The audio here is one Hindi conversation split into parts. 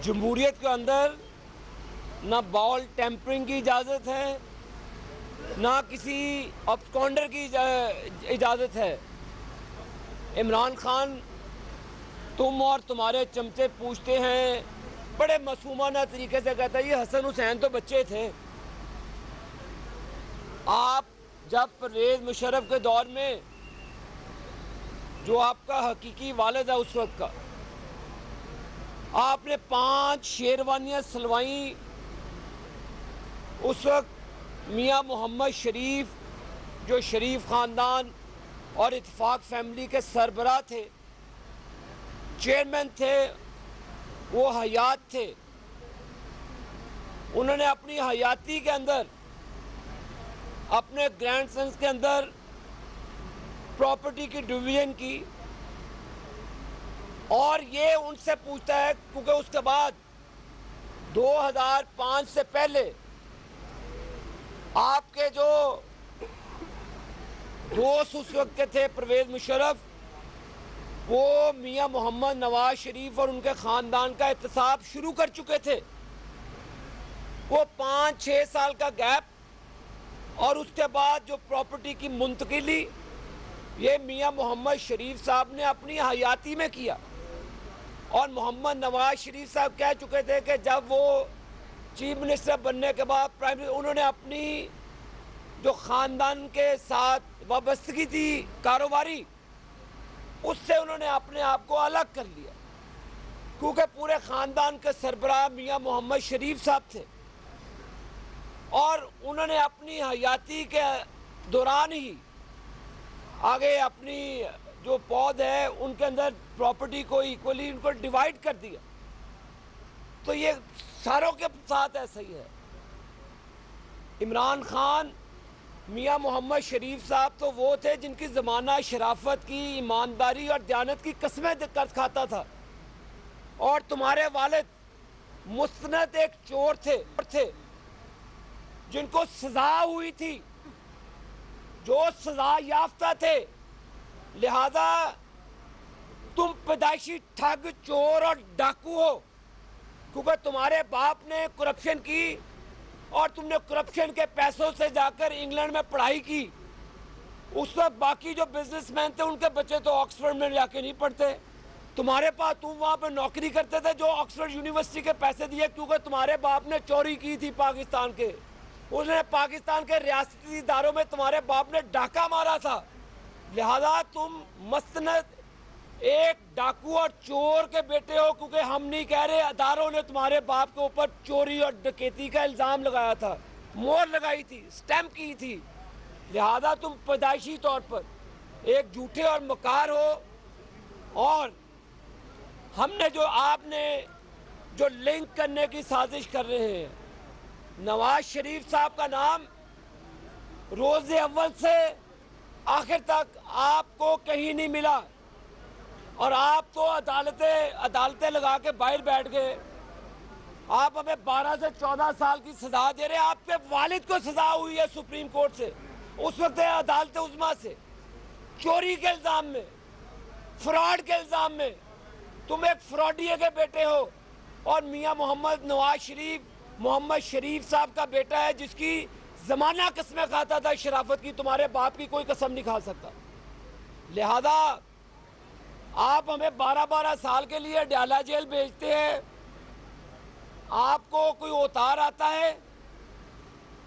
जमहूरियत के अंदर ना बॉल टेम्परिंग की इजाज़त है, ना किसी अब्सकॉन्डर की इजाज़त है। इमरान खान, तुम और तुम्हारे चमचे पूछते हैं, बड़े मासूमाना तरीके से कहता है ये हसन हुसैन तो बच्चे थे। आप जब परवेज़ मुशर्रफ के दौर में, जो आपका हकीकी वालिद है उस वक्त का, आपने 5 शेरवानियाँ सिलवाई। उस वक्त मियाँ मोहम्मद शरीफ, जो शरीफ ख़ानदान और इत्तेफाक फैमिली के सरबराह थे, चेयरमैन थे, वो हयात थे। उन्होंने अपनी हयाती के अंदर अपने ग्रैंडसन्स के अंदर प्रॉपर्टी की डिवीजन की, और ये उनसे पूछता है क्योंकि उसके बाद 2005 से पहले आपके जो दोस्त उस वक्त के थे परवेज़ मुशर्रफ, वो मियाँ मोहम्मद नवाज शरीफ और उनके ख़ानदान का एहतसाब शुरू कर चुके थे। वो 5-6 साल का गैप, और उसके बाद जो प्रॉपर्टी की मुंतकिली ये मियाँ मोहम्मद शरीफ साहब ने अपनी हयाती में किया। और मोहम्मद नवाज शरीफ साहब कह चुके थे कि जब वो चीफ मिनिस्टर बनने के बाद प्राइम मिनिस्टर, उन्होंने अपनी जो ख़ानदान के साथ वाबस्तगी थी कारोबारी, उससे उन्होंने अपने आप को अलग कर लिया, क्योंकि पूरे ख़ानदान के सरबराह मियाँ मोहम्मद शरीफ साहब थे। और उन्होंने अपनी हयाती के दौरान ही आगे अपनी जो पौध है उनके अंदर प्रॉपर्टी को इक्वली उनको डिवाइड कर दिया। तो ये सारों के साथ ऐसा ही है। इमरान खान, मियाँ मोहम्मद शरीफ साहब तो वो थे जिनकी ज़माना शराफत की, ईमानदारी और दयानत की कस्में कर खाता था। और तुम्हारे वालिद मुस्तनद एक चोर थे जिनको सजा हुई थी, जो सजा याफ्ता थे। लिहाजा तुम पैदाइशी ठग, चोर और डाकू हो, क्योंकि तुम्हारे बाप ने करप्शन की और तुमने करप्शन के पैसों से जाकर इंग्लैंड में पढ़ाई की। उस वक्त बाकी जो बिजनेसमैन थे उनके बच्चे तो ऑक्सफोर्ड में जाके नहीं पढ़ते। तुम्हारे पास, तुम वहाँ पे नौकरी करते थे जो ऑक्सफोर्ड यूनिवर्सिटी के पैसे दिए, क्योंकि तुम्हारे बाप ने चोरी की थी पाकिस्तान के। उसने पाकिस्तान के रियासती इदारों में तुम्हारे बाप ने डाका मारा था। लिहाजा तुम मस्तनद एक डाकू और चोर के बेटे हो, क्योंकि हम नहीं कह रहे, अदारों ने तुम्हारे बाप के ऊपर चोरी और डकैती का इल्ज़ाम लगाया था, मोहर लगाई थी, स्टैम्प की थी। लिहाजा तुम पैदाइशी तौर पर एक झूठे और मकार हो। और हमने जो आपने जो लिंक करने की साजिश कर रहे हैं, नवाज शरीफ साहब का नाम रोज़े अव्वल से आखिर तक आपको कहीं नहीं मिला, और आप तो अदालतें लगा के बाहर बैठ गए। आप हमें 12 से 14 साल की सजा दे रहे हैं। आपके वालिद को सजा हुई है सुप्रीम कोर्ट से, उस वक्त अदालत उज़्मा से, चोरी के इल्ज़ाम में, फ्रॉड के इल्ज़ाम में। तुम एक फ्रॉडिये के बेटे हो। और मियाँ मोहम्मद नवाज शरीफ मोहम्मद शरीफ साहब का बेटा है, जिसकी ज़माना कसमें खाता था शराफत की, तुम्हारे बाप की कोई कसम नहीं खा सकता। लिहाजा आप हमें 12-12 साल के लिए डाला जेल भेजते हैं। आपको कोई उतार आता है?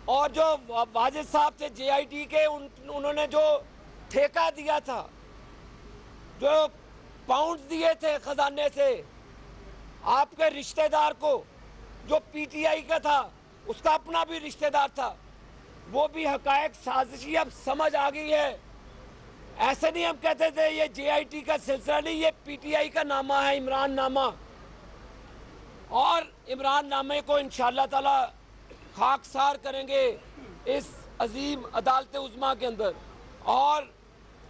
और जो वाजिद साहब थे JIT के, उन्होंने जो ठेका दिया था, जो पाउंड दिए थे खजाने से आपके रिश्तेदार को, जो PTI का था, उसका अपना भी रिश्तेदार था, वो भी हकायक साजिशी अब समझ आ गई है। ऐसे नहीं हम कहते थे ये JIT का सिलसिला नहीं, ये PTI का नामा है, इमरान नामा। और इमरान नामे को इंशाअल्लाह ताला खाकसार करेंगे इस अजीम अदालत उज़्मा के अंदर, और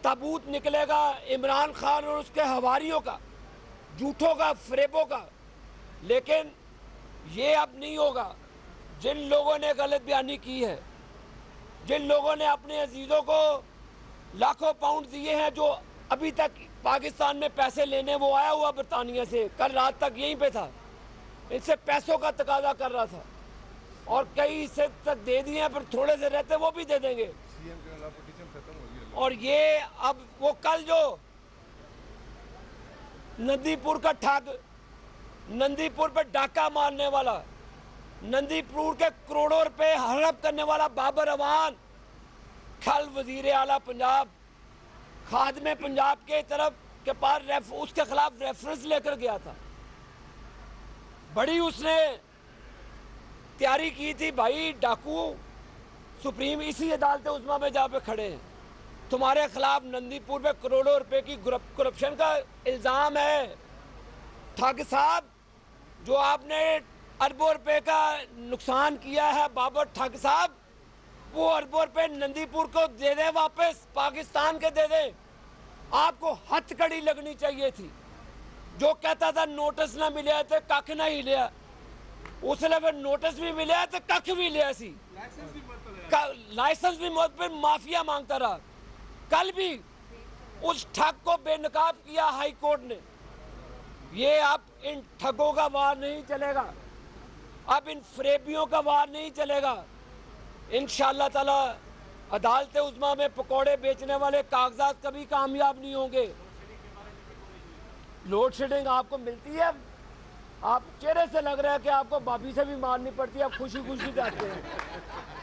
ताबूत निकलेगा इमरान खान और उसके हवारियों का, झूठों का, फरेबों का। लेकिन ये अब नहीं होगा। जिन लोगों ने गलत बयानी की है, जिन लोगों ने अपने अजीज़ों को लाखों पाउंड दिए हैं, जो अभी तक पाकिस्तान में पैसे लेने वो आया हुआ बरतानिया से, कल रात तक यहीं पे था, इनसे पैसों का तकाजा कर रहा था और कई हिस्से तक दे दिए हैं, पर थोड़े से रहते वो भी दे देंगे। और ये अब वो कल जो नंदीपुर का ठग, नंदीपुर पे डाका मारने वाला, नंदीपुर के करोड़ों रुपए हड़प करने वाला बाबर अवान कल वजीर आला पंजाब, खादमे पंजाब के तरफ के पास उसके खिलाफ रेफरेंस लेकर गया था। बड़ी उसने तैयारी की थी, भाई डाकू सुप्रीम इसी अदालत उस्मा में जहाँ पे खड़े हैं, तुम्हारे खिलाफ नंदीपुर में करोड़ों रुपए की करप्शन का इल्ज़ाम है। ठग साहब, जो आपने अरबों रुपए का नुकसान किया है, बाबर ठग साहब, वो अरबों रुपए नंदीपुर को दे दे, वापस पाकिस्तान के दे दे। आपको हथकड़ी लगनी चाहिए थी। जो कहता था नोटिस ना मिले थे कख ना ही लिया, उसने फिर नोटिस भी मिले तो कख भी लिया सी, लाइसेंस भी मौत पर माफिया मांगता रहा। कल भी उस ठग को बेनकाब किया हाई कोर्ट ने। ये अब इन ठगों का वार नहीं चलेगा, अब इन फरेबियों का वार नहीं चलेगा। इंशाअल्लाह ताला अदालत उज़्मा में पकौड़े बेचने वाले कागजात कभी कामयाब नहीं होंगे। लोड शेडिंग आपको मिलती है, आप चेहरे से लग रहा है कि आपको भाभी से भी मारनी पड़ती है, आप खुशी खुशी जाते हैं।